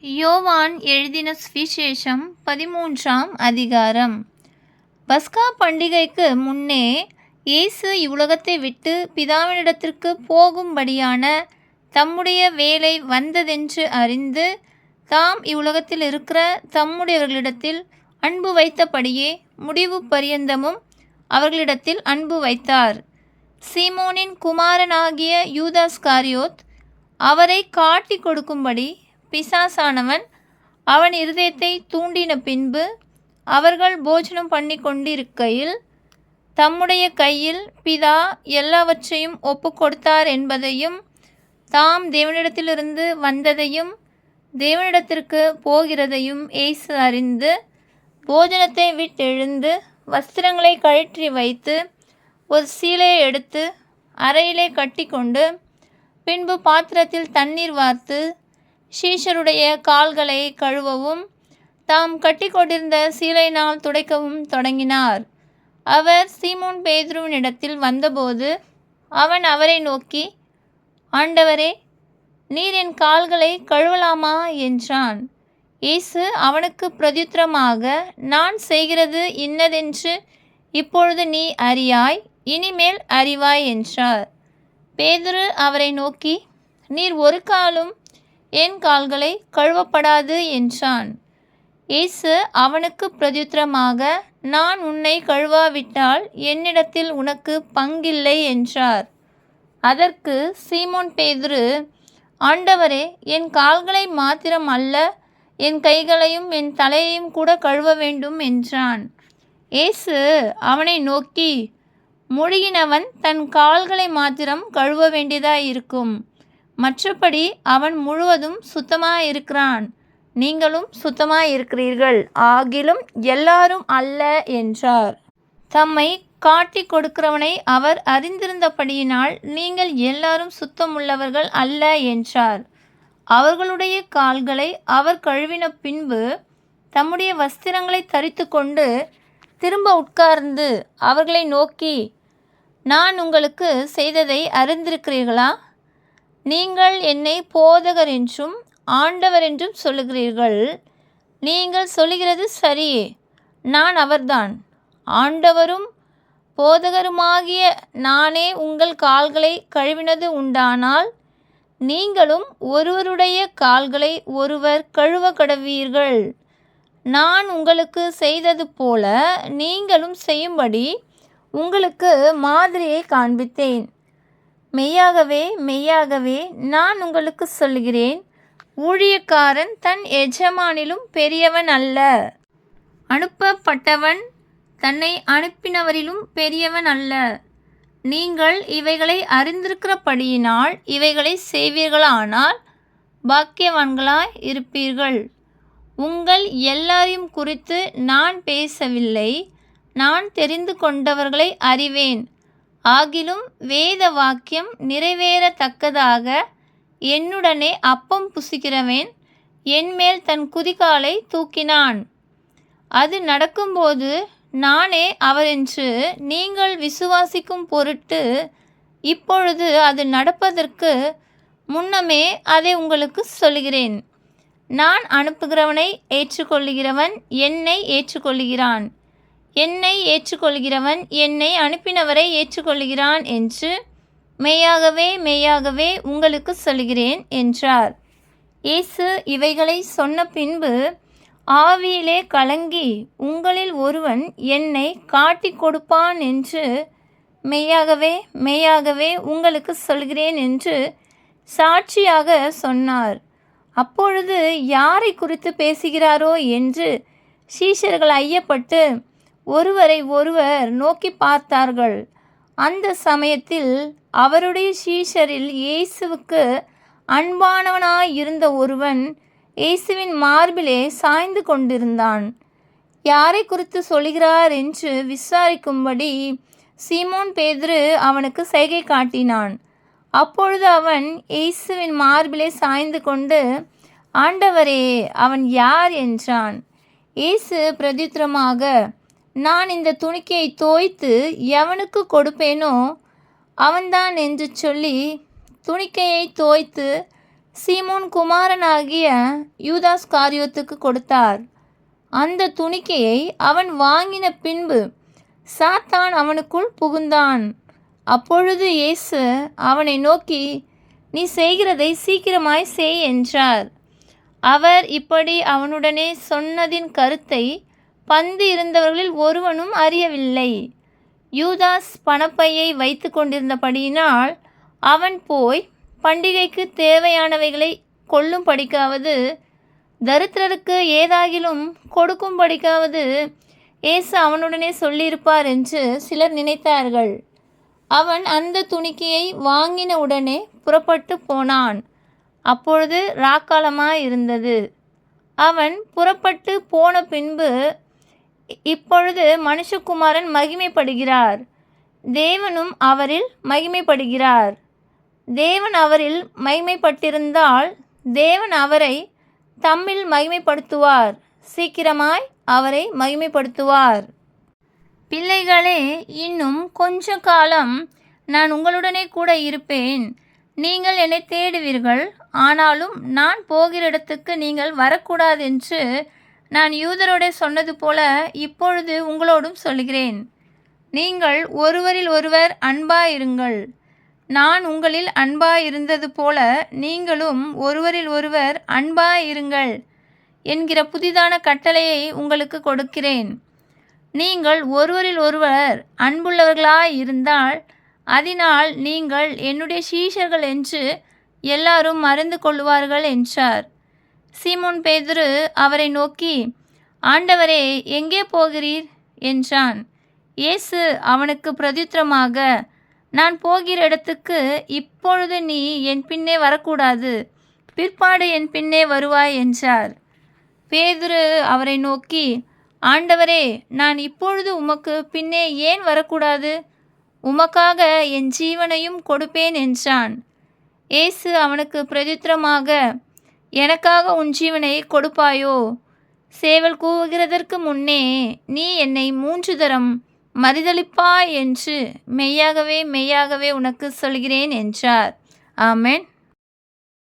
யோவான் எழுதின சுவிசேஷம் 13ஆம் அதிகாரம். பஸ்கா பண்டிகைக்கு முன்னே இயேசு இவ்வுலகத்தை விட்டு பிதாவினிடத்திற்கு போகும்படியான தம்முடைய வேலை வந்ததென்று அறிந்து தாம் இவ்வுலகத்தில் இருக்கிற தம்முடையவர்களிடத்தில் அன்பு வைத்தபடியே முடிவு பரியந்தமும் அவர்களிடத்தில் அன்பு வைத்தார். சீமோனின் குமாரனாகிய யூதாஸ்காரியோத் அவரை காட்டிக் கொடுக்கும்படி பிசாசானவன் அவன் இருதயத்தை தூண்டின பின்பு அவர்கள் போஜனம் பண்ணி கொண்டிருக்கையில் தம்முடைய கையில் பிதா எல்லாவற்றையும் ஒப்பு கொடுத்தார் என்பதையும் தாம் தேவனிடத்திலிருந்து வந்ததையும் தேவனிடத்திற்கு போகிறதையும் இயேசு அறிந்து போஜனத்தை விட்டெழுந்து வஸ்திரங்களை கழற்றி வைத்து ஒரு சீலையை எடுத்து அறையிலே கட்டி கொண்டு பின்பு பாத்திரத்தில் தண்ணீர் வார்த்து சீஷருடைய கால்களை கழுவவும் தாம் கட்டி கொண்டிருந்த சீலையினால் துடைக்கவும் தொடங்கினார். அவர் சீமோன் பேதுருவினிடத்தில் வந்தபோது அவன் அவரை நோக்கி, ஆண்டவரே, நீர் என் கால்களை கழுவலாமா என்றான். இயேசு அவனுக்கு பிரதியுத்தரமாக, நான் செய்கிறது இன்னதென்று இப்பொழுது நீ அறியாய், இனிமேல் அறிவாய் என்றார். பேதுரு அவரை நோக்கி, நீர் ஒரு காலும் என் கால்களை கழுவப்படாது என்றான். இயேசு அவனுக்கு பிரதியுத்தரமாக, நான் உன்னை கழுவாவிட்டால் என்னிடத்தில் உனக்கு பங்கில்லை என்றார். அதற்கு சீமோன் பேதுரு, ஆண்டவரே, என் கால்களை மாத்திரம் அல்ல, என் கைகளையும் என் தலையையும் கூட கழுவ வேண்டும் என்றான். இயேசு அவனை நோக்கி, முழுகினவன் தன் கால்களை மாத்திரம் கழுவ வேண்டியதாயிருக்கும், மற்றபடி அவன் முழுவதும் சுத்தமாயிருக்கிறான். நீங்களும் சுத்தமாயிருக்கிறீர்கள், ஆகிலும் எல்லாரும் அல்ல என்றார். தம்மை காட்டிக் கொடுக்கிறவனை அவர் அறிந்திருந்தபடியினால் நீங்கள் எல்லாரும் சுத்தமுள்ளவர்கள் அல்ல என்றார். அவர்களுடைய கால்களை அவர் கழுவின பின்பு தம்முடைய வஸ்திரங்களை தரித்து கொண்டு திரும்ப உட்கார்ந்து அவர்களை நோக்கி, நான் உங்களுக்கு செய்ததை அறிந்திருக்கிறீர்களா? நீங்கள் என்னை போதகர் என்றும் ஆண்டவர் என்றும் சொல்லுகிறீர்கள். நீங்கள் சொல்லுகிறது சரியே, நான் அவர்தான். ஆண்டவரும் போதகருமாகிய நானே உங்கள் கால்களை கழுவினது உண்டானால் நீங்களும் ஒருவருடைய கால்களை ஒருவர் கழுவ கடவீர்கள். நான் உங்களுக்கு செய்தது போல நீங்களும் செய்யும்படி உங்களுக்கு மாதிரியை காண்பித்தேன். மெய்யாகவே மெய்யாகவே நான் உங்களுக்கு சொல்கிறேன், ஊழியக்காரன் தன் எஜமானிலும் பெரியவன் அல்ல, அனுப்பப்பட்டவன் தன்னை அனுப்பினவரிலும் பெரியவன் அல்ல. நீங்கள் இவைகளை அறிந்திருக்கிறபடியினால் இவைகளை செய்வீர்களானால் பாக்கியவான்களாய் இருப்பீர்கள். உங்கள் எல்லாரையும் குறித்து நான் பேசவில்லை, நான் தெரிந்து கொண்டவர்களை அறிவேன். ஆகிலும் வேத வாக்கியம் நிறைவேறத்தக்கதாக என்னுடனே அப்பம் புசிக்கிறவன் என்மேல் தன் குதிகாலை தூக்கினான். அது நடக்கும்போது நானே அவரென்று நீங்கள் விசுவாசிக்கும் பொருட்டு இப்பொழுது அது நடப்பதற்கு முன்னமே அதை உங்களுக்கு சொல்கிறேன். நான் அனுப்புகிறவனை ஏற்றுக்கொள்கிறவன் என்னை ஏற்றுக்கொள்கிறான், என்னை ஏற்றுக்கொள்கிறவன் என்னை அனுப்பினவரை ஏற்றுக்கொள்கிறான் என்று மெய்யாகவே மெய்யாகவே உங்களுக்கு சொல்கிறேன் என்றார். இயேசு இவைகளை சொன்ன பின்பு ஆவியிலே கலங்கி, உங்களில் ஒருவன் என்னை காட்டிக் கொடுப்பான் என்று மெய்யாகவே மெய்யாகவே உங்களுக்கு சொல்கிறேன் என்று சாட்சியாக சொன்னார். அப்பொழுது யாரை குறித்து பேசுகிறாரோ என்று சீஷர்கள் ஐயப்பட்டு ஒருவரை ஒருவர் நோக்கி பார்த்தார்கள். அந்த சமயத்தில் அவருடைய சீஷரில் இயேசுவுக்கு அன்பானவனாயிருந்த ஒருவன் இயேசுவின் மார்பிலே சாய்ந்து கொண்டிருந்தான். யாரை குறித்து சொல்கிறார் என்று விசாரிக்கும்படி சீமோன் பேதுரு அவனுக்கு செய்கை காட்டினான். அப்பொழுது அவன் இயேசுவின் மார்பிலே சாய்ந்து கொண்டு, ஆண்டவரே, அவன் யார் என்றான். இயேசு பிரதியுத்தரமாக, நான் இந்த துணிக்கையை தோய்த்து எவனுக்கு கொடுப்பேனோ அவன்தான் என்று சொல்லி துணிக்கையை தோய்த்து சீமோன் குமாரனாகிய யூதாஸ் காரியோத்துக்கு கொடுத்தார். அந்த துணிக்கையை அவன் வாங்கின பின்பு சாத்தான் அவனுக்குள் புகுந்தான். அப்பொழுது இயேசு அவனை நோக்கி, நீ செய்கிறதை சீக்கிரமாய் செய் என்றார். அவர் இப்படி அவனுடனே சொன்னதின் கருத்தை பந்து இருந்தவர்களில் ஒருவனும் அறியவில்லை. யூதாஸ் பணப்பையை வைத்து கொண்டிருந்தபடியினால் அவன் போய் பண்டிகைக்கு தேவையானவைகளை கொள்ளும்படிக்காவது தரித்திரருக்கு ஏதாகிலும் கொடுக்கும்படிக்காவது இயேசு அவனுடனே சொல்லியிருப்பார் என்று சிலர் நினைத்தார்கள். அவன் அந்த துணிக்கையை வாங்கின உடனே புறப்பட்டு போனான். அப்பொழுது ராக்காலமாயிருந்தது. அவன் புறப்பட்டு போன பின்பு, இப்பொழுது மனுஷகுமாரன் மகிமைப்படுகிறார், தேவனும் அவரில் மகிமைப்படுகிறார். தேவன் அவரில் மகிமைப்பட்டிருந்தால் தேவன் அவரை தம்மில் மகிமைப்படுத்துவார், சீக்கிரமாய் அவரை மகிமைப்படுத்துவார். பிள்ளைகளே, இன்னும் கொஞ்ச காலம் நான் உங்களுடனே கூட இருப்பேன். நீங்கள் என்னை தேடுவீர்கள். ஆனாலும் நான் போகிற இடத்துக்கு நீங்கள் வரக்கூடாதென்று நான் யூதரோட சொன்னது போல இப்பொழுது உங்களோடும் சொல்கிறேன். நீங்கள் ஒருவரில் ஒருவர் அன்பாயிருங்கள். நான் உங்களில் அன்பாயிருந்தது போல நீங்களும் ஒருவரில் ஒருவர் அன்பாயிருங்கள் என்கிற புதிதான கட்டளையை உங்களுக்கு கொடுக்கிறேன். நீங்கள் ஒருவரில் ஒருவர் அன்புள்ளவர்களாயிருந்தால் அதனால் நீங்கள் என்னுடைய சீஷர்கள் என்று எல்லாரும் அறிந்து கொள்வார்கள் என்றார். சீமோன் பேதுரு அவரை நோக்கி, ஆண்டவரே, எங்கே போகிறீர் என்றான். இயேசு அவனுக்கு பிரதியுத்தரமாக, நான் போகிற இடத்துக்கு இப்பொழுது நீ என் பின்னே வரக்கூடாது, பிற்பாடு என் பின்னே வருவாய் என்றார். பேதுரு அவரை நோக்கி, ஆண்டவரே, நான் இப்பொழுது உமக்கு பின்னே ஏன் வரக்கூடாது? உமக்காக என் ஜீவனையும் கொடுப்பேன் என்றான். இயேசு அவனுக்கு பிரதியுத்தரமாக, எனக்காக உன் ஜீவனை கொடுப்பாயோ? சேவல் கூவுகிறதற்கு முன்னே நீ என்னை 3 தரம் மறுதலிப்பாய் என்று மெய்யாகவே மெய்யாகவே உனக்கு சொல்கிறேன் என்றார். ஆமென்.